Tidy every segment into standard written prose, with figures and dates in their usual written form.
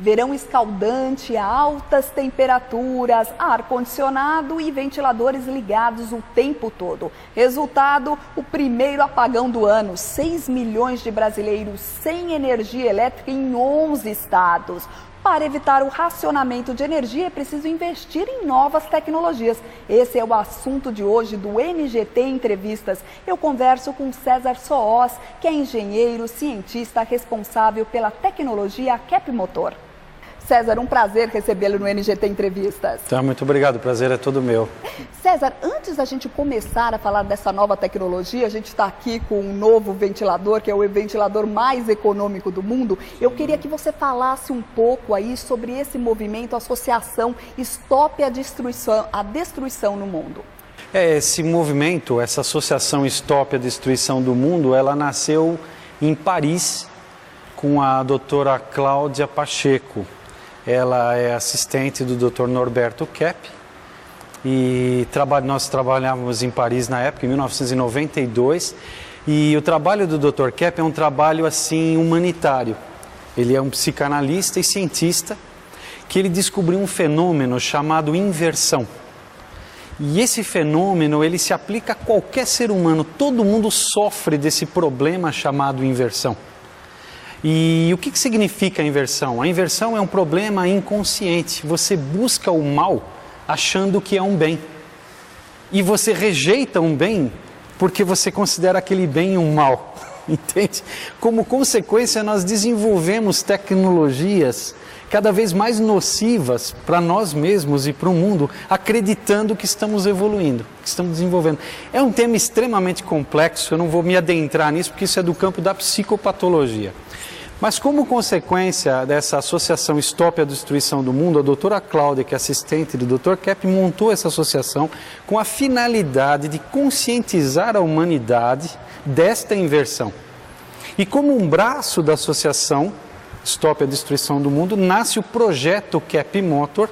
Verão escaldante, altas temperaturas, ar-condicionado e ventiladores ligados o tempo todo. Resultado, o primeiro apagão do ano. 6 milhões de brasileiros sem energia elétrica em 11 estados. Para evitar o racionamento de energia, é preciso investir em novas tecnologias. Esse é o assunto de hoje do NGT Entrevistas. Eu converso com César Soós, que é engenheiro, cientista responsável pela tecnologia Cap Motor. César, um prazer recebê-lo no NGT Entrevistas. Tá, muito obrigado, o prazer é todo meu. César, antes da gente começar a falar dessa nova tecnologia, a gente está aqui com um novo ventilador, que é o ventilador mais econômico do mundo. Eu queria que você falasse um pouco aí sobre esse movimento, a associação Stop a Destruição no Mundo. Esse movimento, essa associação Stop a Destruição do Mundo, ela nasceu em Paris com a doutora Cláudia Pacheco. Ela é assistente do Dr. Norberto Kepp e nós trabalhávamos em Paris na época, em 1992, e o trabalho do Dr. Kepp é um trabalho assim humanitário. Ele é um psicanalista e cientista que ele descobriu um fenômeno chamado inversão. E esse fenômeno, ele se aplica a qualquer ser humano, todo mundo sofre desse problema chamado inversão. E o que significa a inversão? A inversão é um problema inconsciente. Você busca o mal achando que é um bem. E você rejeita um bem porque você considera aquele bem um mal. Entende? Como consequência, nós desenvolvemos tecnologias cada vez mais nocivas para nós mesmos e para o mundo, acreditando que estamos evoluindo, que estamos desenvolvendo. É um tema extremamente complexo, eu não vou me adentrar nisso, porque isso é do campo da psicopatologia. Mas como consequência dessa associação Stop a Destruição do Mundo, a doutora Cláudia, que é assistente do Dr. Kepp, montou essa associação com a finalidade de conscientizar a humanidade desta inversão. E como um braço da associação Stop a Destruição do Mundo, nasce o projeto Cap Motor,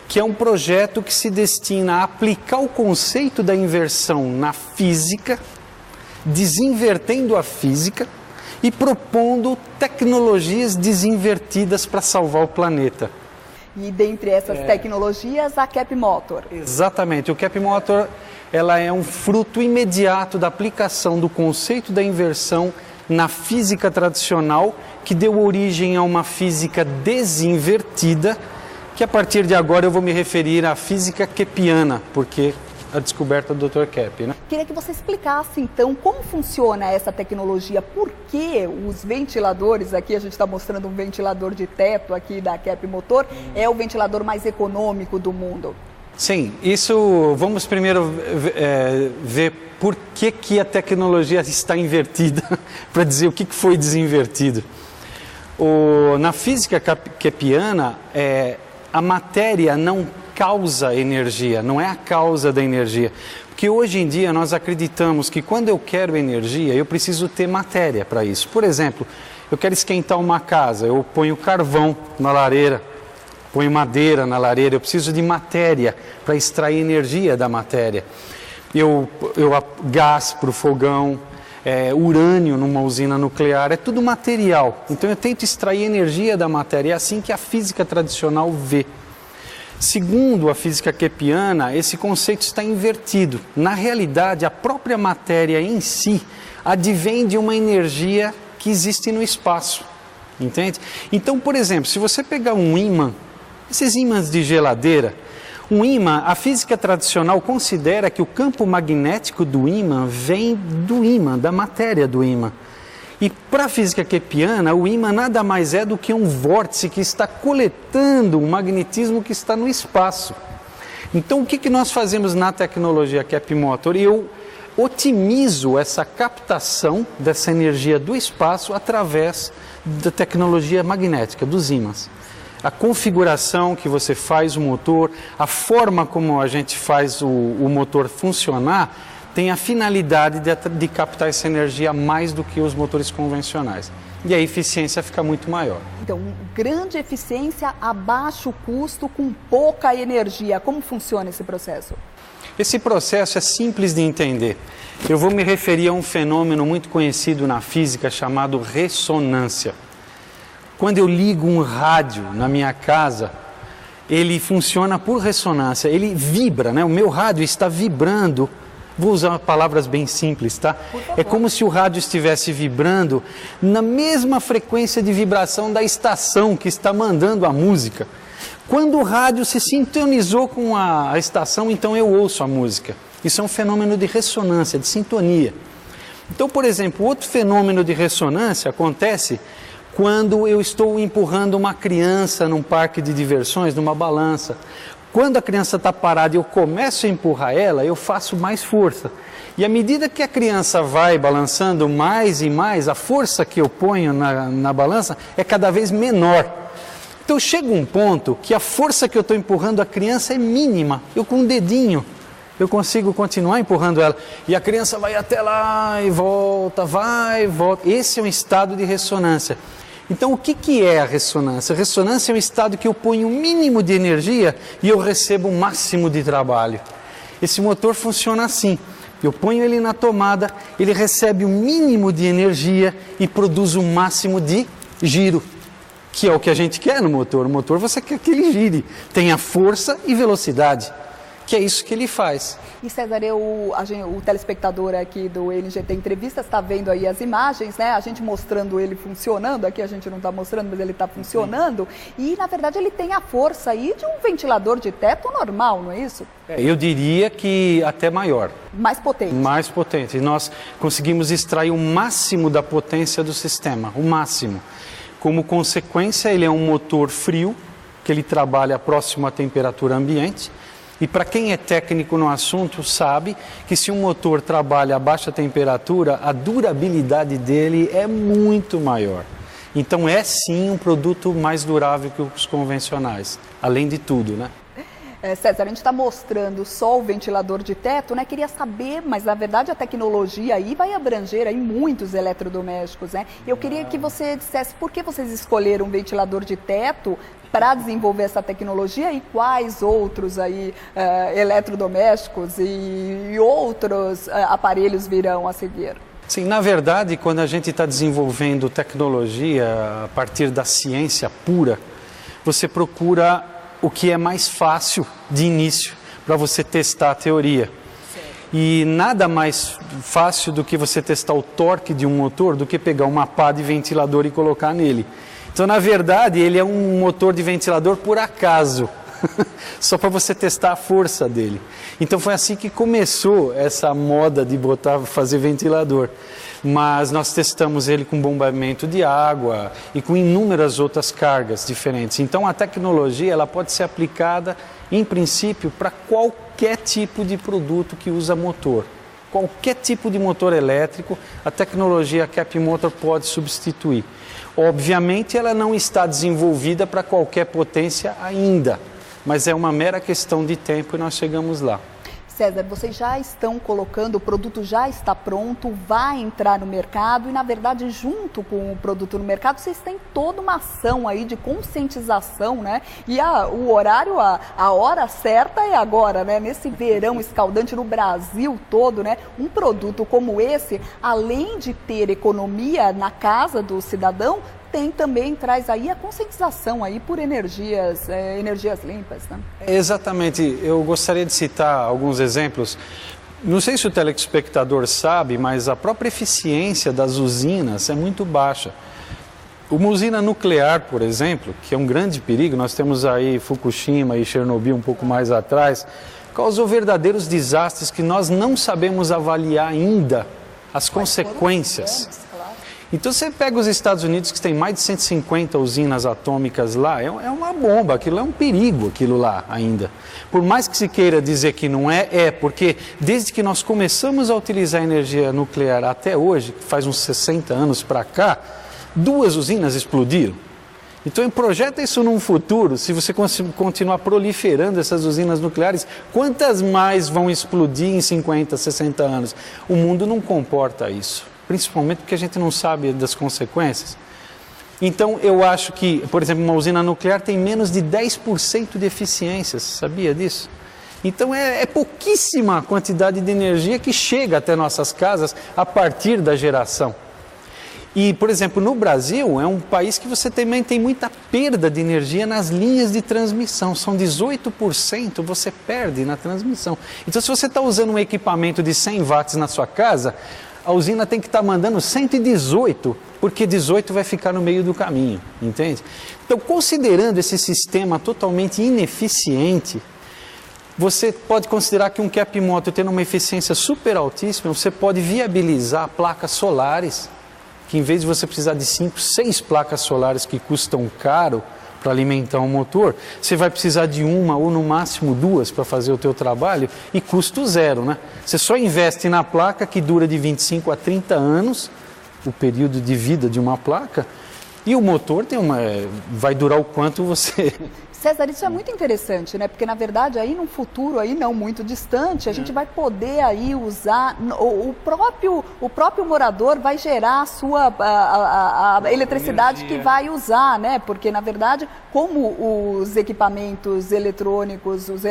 que é um projeto que se destina a aplicar o conceito da inversão na física, desinvertendo a física e propondo tecnologias desinvertidas para salvar o planeta. E dentre essas tecnologias, a Cap Motor. Exatamente, o Cap Motor ela é um fruto imediato da aplicação do conceito da inversão na física tradicional, que deu origem a uma física desinvertida, que a partir de agora eu vou me referir à física keppiana, porque a descoberta do Dr. Kepp, né? Queria que você explicasse então como funciona essa tecnologia, por que os ventiladores, aqui a gente está mostrando um ventilador de teto aqui da Cap Motor, é o ventilador mais econômico do mundo. Sim, isso vamos primeiro ver por que a tecnologia está invertida, para dizer o que foi desinvertido. Na física keppiana, a matéria não causa energia, não é a causa da energia. Porque hoje em dia nós acreditamos que quando eu quero energia, eu preciso ter matéria para isso. Por exemplo, eu quero esquentar uma casa, eu ponho carvão na lareira, ponho madeira na lareira, eu preciso de matéria para extrair energia da matéria. Gás para o fogão, urânio numa usina nuclear, é tudo material. Então eu tento extrair energia da matéria, é assim que a física tradicional vê. Segundo a física keppiana, esse conceito está invertido. Na realidade, a própria matéria em si advém de uma energia que existe no espaço, entende? Então, por exemplo, se você pegar um ímã, esses ímãs de geladeira, um ímã, a física tradicional considera que o campo magnético do ímã vem do ímã, da matéria do ímã. E para a física keppiana, o ímã nada mais é do que um vórtice que está coletando o magnetismo que está no espaço. Então, o que nós fazemos na tecnologia Cap Motor? Eu otimizo essa captação dessa energia do espaço através da tecnologia magnética, dos ímãs. A configuração que você faz o motor, a forma como a gente faz o motor funcionar, tem a finalidade de captar essa energia mais do que os motores convencionais. E a eficiência fica muito maior. Então, grande eficiência a baixo custo com pouca energia. Como funciona esse processo? Esse processo é simples de entender. Eu vou me referir a um fenômeno muito conhecido na física chamado ressonância. Quando eu ligo um rádio na minha casa, ele funciona por ressonância, ele vibra, né? O meu rádio está vibrando. Vou usar palavras bem simples, tá? É como se o rádio estivesse vibrando na mesma frequência de vibração da estação que está mandando a música. Quando o rádio se sintonizou com a estação, então eu ouço a música. Isso é um fenômeno de ressonância, de sintonia. Então, por exemplo, outro fenômeno de ressonância acontece quando eu estou empurrando uma criança num parque de diversões, numa balança. Quando a criança está parada e eu começo a empurrar ela, eu faço mais força. E à medida que a criança vai balançando mais e mais, a força que eu ponho na balança é cada vez menor. Então chega um ponto que a força que eu estou empurrando a criança é mínima. Eu com um dedinho, eu consigo continuar empurrando ela. E a criança vai até lá e volta, vai e volta. Esse é um estado de ressonância. Então, o que é a ressonância? A ressonância é um estado que eu ponho o mínimo de energia e eu recebo o máximo de trabalho. Esse motor funciona assim. Eu ponho ele na tomada, ele recebe o mínimo de energia e produz o máximo de giro, que é o que a gente quer no motor. O motor você quer que ele gire, tenha força e velocidade, que é isso que ele faz. E César, o telespectador aqui do NGT Entrevistas está vendo aí as imagens, né? A gente mostrando ele funcionando, aqui a gente não está mostrando, mas ele está funcionando. E, na verdade, ele tem a força aí de um ventilador de teto normal, não é isso? Eu diria que até maior. Mais potente. Mais potente. Nós conseguimos extrair o máximo da potência do sistema, o máximo. Como consequência, ele é um motor frio, que ele trabalha próximo à temperatura ambiente. E para quem é técnico no assunto sabe que se um motor trabalha a baixa temperatura, a durabilidade dele é muito maior. Então é sim um produto mais durável que os convencionais, além de tudo, né? César, a gente está mostrando só o ventilador de teto, né? Queria saber, mas na verdade a tecnologia aí vai abranger aí muitos eletrodomésticos, né? Eu queria que você dissesse por que vocês escolheram um ventilador de teto para desenvolver essa tecnologia e quais outros aí eletrodomésticos e outros aparelhos virão a seguir. Sim, na verdade, quando a gente está desenvolvendo tecnologia a partir da ciência pura, você procura o que é mais fácil de início para você testar a teoria. E nada mais fácil do que você testar o torque de um motor do que pegar uma pá de ventilador e colocar nele. Então, na verdade, ele é um motor de ventilador por acaso, só para você testar a força dele. Então, foi assim que começou essa moda de fazer ventilador. Mas nós testamos ele com bombeamento de água e com inúmeras outras cargas diferentes. Então, a tecnologia ela pode ser aplicada, em princípio, para qualquer tipo de produto que usa motor. Qualquer tipo de motor elétrico, a tecnologia Cap Motor pode substituir. Obviamente, ela não está desenvolvida para qualquer potência ainda, mas é uma mera questão de tempo e nós chegamos lá. César, vocês já estão colocando, o produto já está pronto, vai entrar no mercado e, na verdade, junto com o produto no mercado, vocês têm toda uma ação aí de conscientização, né? E o horário, a hora certa é agora, né? Nesse verão escaldante no Brasil todo, né? Um produto como esse, além de ter economia na casa do cidadão, traz aí a conscientização aí por energias limpas, né? Exatamente. Eu gostaria de citar alguns exemplos. Não sei se o telespectador sabe, mas a própria eficiência das usinas é muito baixa. Uma usina nuclear, por exemplo, que é um grande perigo, nós temos aí Fukushima e Chernobyl um pouco mais atrás, causou verdadeiros desastres que nós não sabemos avaliar ainda as consequências. Então você pega os Estados Unidos, que tem mais de 150 usinas atômicas lá, é uma bomba, aquilo é um perigo, aquilo lá ainda. Por mais que se queira dizer que não é, porque desde que nós começamos a utilizar a energia nuclear até hoje, que faz uns 60 anos para cá, 2 usinas explodiram. Então projeta isso num futuro, se você continuar proliferando essas usinas nucleares, quantas mais vão explodir em 50, 60 anos? O mundo não comporta isso. Principalmente porque a gente não sabe das consequências. Então, eu acho que, por exemplo, uma usina nuclear tem menos de 10% de eficiência, você sabia disso? Então, é pouquíssima a quantidade de energia que chega até nossas casas a partir da geração. E, por exemplo, no Brasil é um país que você também tem muita perda de energia nas linhas de transmissão. São 18% você perde na transmissão. Então, se você está usando um equipamento de 100 watts na sua casa, a usina tem que estar mandando 118, porque 18 vai ficar no meio do caminho, entende? Então, considerando esse sistema totalmente ineficiente, você pode considerar que um cap motor tendo uma eficiência super altíssima, você pode viabilizar placas solares, que em vez de você precisar de 5, 6 placas solares que custam caro para alimentar um motor, você vai precisar de uma ou no máximo 2 para fazer o teu trabalho e custo zero, né? Você só investe na placa que dura de 25 a 30 anos, o período de vida de uma placa, e o motor vai durar o quanto você... César, isso é muito interessante, né? Porque, na verdade, aí num futuro aí não muito distante, a gente vai poder aí usar, o próprio morador vai gerar a sua a eletricidade que vai usar, né? Porque, na verdade, como os equipamentos eletrônicos e os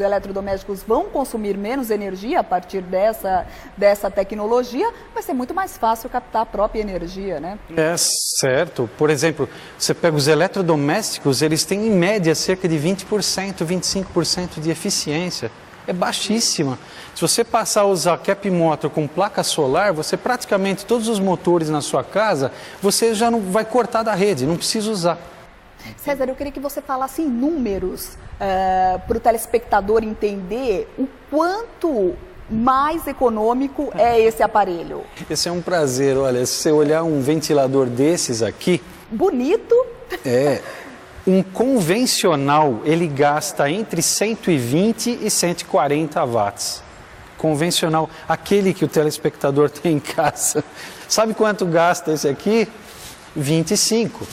eletrodomésticos vão consumir menos energia a partir dessa tecnologia, vai ser muito mais fácil captar a própria energia, né? É certo. Por exemplo, você pega os eletrodomésticos, eles têm em média cerca de 20%, 25% de eficiência. É baixíssima. Se você passar a usar cap motor com placa solar, você praticamente todos os motores na sua casa, você já não vai cortar da rede, não precisa usar. César, eu queria que você falasse em números para o telespectador entender o quanto mais econômico é esse aparelho. Esse é um prazer, olha, se você olhar um ventilador desses aqui... Bonito. Um convencional, ele gasta entre 120 e 140 watts. Convencional, aquele que o telespectador tem em casa. Sabe quanto gasta esse aqui? 25.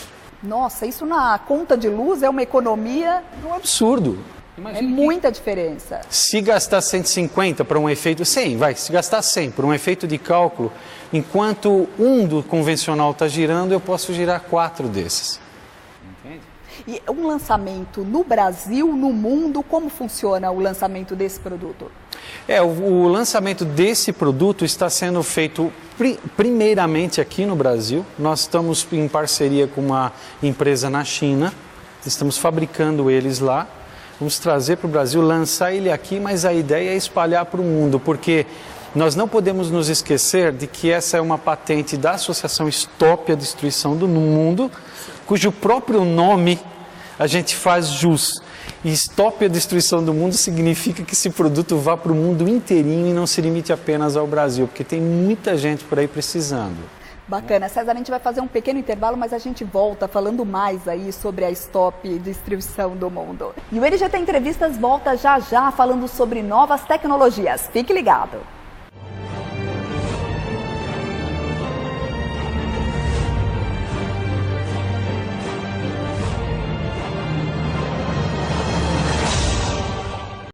Nossa, isso na conta de luz é uma economia... É um absurdo. Imagina muita diferença. Se gastar 150 para um efeito... 100, se gastar 100 para um efeito de cálculo, enquanto um do convencional está girando, eu posso girar 4 desses. E um lançamento no Brasil, no mundo, como funciona o lançamento desse produto? O lançamento desse produto está sendo feito primeiramente aqui no Brasil. Nós estamos em parceria com uma empresa na China, estamos fabricando eles lá. Vamos trazer para o Brasil, lançar ele aqui, mas a ideia é espalhar para o mundo, porque nós não podemos nos esquecer de que essa é uma patente da Associação Stop a Destruição do Mundo, cujo próprio nome a gente faz jus. E Stop a Destruição do Mundo significa que esse produto vá para o mundo inteirinho e não se limite apenas ao Brasil, porque tem muita gente por aí precisando. Bacana. César, a gente vai fazer um pequeno intervalo, mas a gente volta falando mais aí sobre a Stop Destruição do Mundo. E o LGT Entrevistas volta já já falando sobre novas tecnologias. Fique ligado.